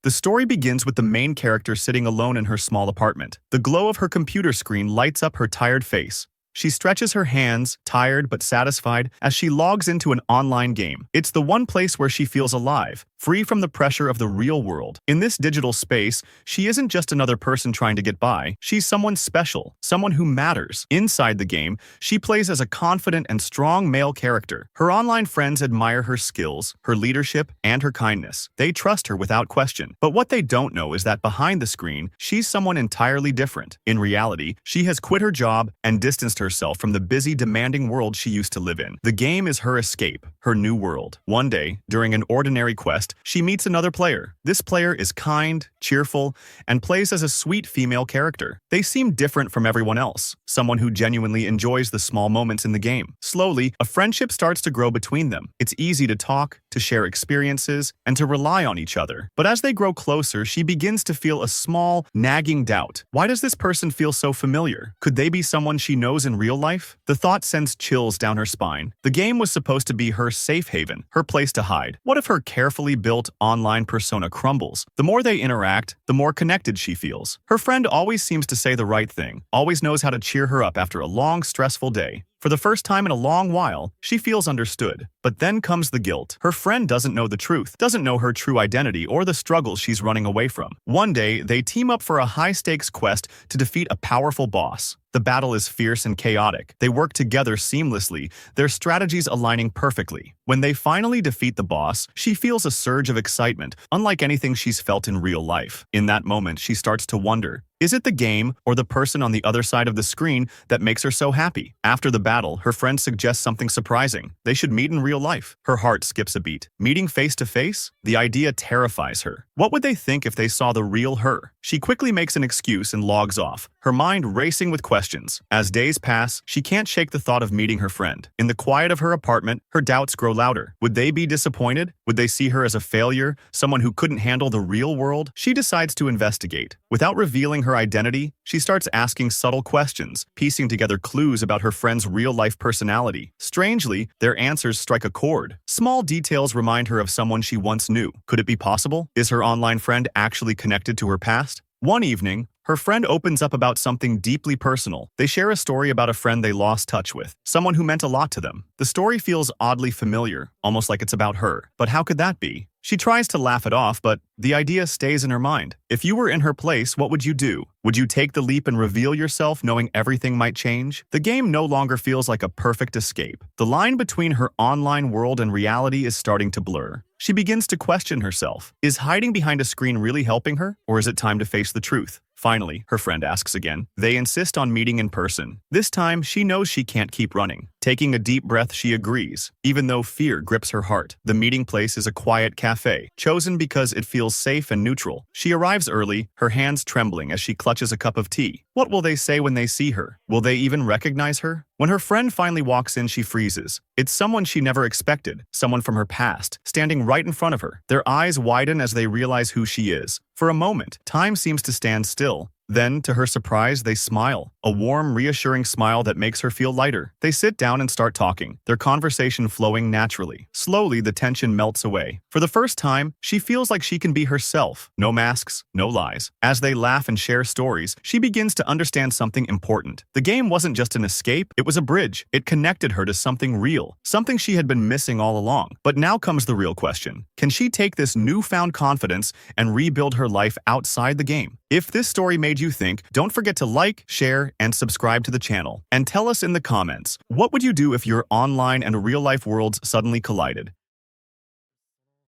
The story begins with the main character sitting alone in her small apartment. The glow of her computer screen lights up her tired face. She stretches her hands, tired but satisfied, as she logs into an online game. It's the one place where she feels alive, free from the pressure of the real world. In this digital space, she isn't just another person trying to get by. She's someone special, someone who matters. Inside the game, she plays as a confident and strong male character. Her online friends admire her skills, her leadership, and her kindness. They trust her without question. But what they don't know is that behind the screen, she's someone entirely different. In reality, she has quit her job and distanced herself from the busy, demanding world she used to live in. The game is her escape, her new world. One day, during an ordinary quest, she meets another player. This player is kind, cheerful, and plays as a sweet female character. They seem different from everyone else, someone who genuinely enjoys the small moments in the game. Slowly, a friendship starts to grow between them. It's easy to talk, to share experiences, and to rely on each other. But as they grow closer, she begins to feel a small, nagging doubt. Why does this person feel so familiar? Could they be someone she knows in real life? The thought sends chills down her spine. The game was supposed to be her safe haven, her place to hide. What if her carefully built online persona crumbles? The more they interact, the more connected she feels. Her friend always seems to say the right thing, always knows how to cheer her up after a long, stressful day. For the first time in a long while, she feels understood. But then comes the guilt. Her friend doesn't know the truth, doesn't know her true identity or the struggles she's running away from. One day, they team up for a high-stakes quest to defeat a powerful boss. The battle is fierce and chaotic. They work together seamlessly, their strategies aligning perfectly. When they finally defeat the boss, she feels a surge of excitement, unlike anything she's felt in real life. In that moment, she starts to wonder, is it the game or the person on the other side of the screen that makes her so happy? After the battle, her friend suggests something surprising. They should meet in real life. Her heart skips a beat. Meeting face to face? The idea terrifies her. What would they think if they saw the real her? She quickly makes an excuse and logs off, her mind racing with questions. As days pass, she can't shake the thought of meeting her friend. In the quiet of her apartment, her doubts grow louder. Would they be disappointed? Would they see her as a failure, someone who couldn't handle the real world? She decides to investigate. Without revealing her identity, she starts asking subtle questions, piecing together clues about her friend's real-life personality. Strangely, their answers strike a chord. Small details remind her of someone she once knew. Could it be possible? Is her online friend actually connected to her past? One evening, her friend opens up about something deeply personal. They share a story about a friend they lost touch with, someone who meant a lot to them. The story feels oddly familiar, almost like it's about her. But how could that be? She tries to laugh it off, but the idea stays in her mind. If you were in her place, what would you do? Would you take the leap and reveal yourself, knowing everything might change? The game no longer feels like a perfect escape. The line between her online world and reality is starting to blur. She begins to question herself. Is hiding behind a screen really helping her, or is it time to face the truth? Finally, her friend asks again. They insist on meeting in person. This time, she knows she can't keep running. Taking a deep breath, she agrees, even though fear grips her heart. The meeting place is a quiet cafe, chosen because it feels safe and neutral. She arrives early, her hands trembling as she clutches a cup of tea. What will they say when they see her? Will they even recognize her? When her friend finally walks in, she freezes. It's someone she never expected, someone from her past, standing right in front of her. Their eyes widen as they realize who she is. For a moment, time seems to stand still. Then, to her surprise, they smile. A warm, reassuring smile that makes her feel lighter. They sit down and start talking, their conversation flowing naturally. Slowly, the tension melts away. For the first time, she feels like she can be herself. No masks, no lies. As they laugh and share stories, she begins to understand something important. The game wasn't just an escape, it was a bridge. It connected her to something real, something she had been missing all along. But now comes the real question. Can she take this newfound confidence and rebuild her life outside the game? If this story made you think, don't forget to like, share, and subscribe to the channel. And tell us in the comments, what would you do if your online and real-life worlds suddenly collided?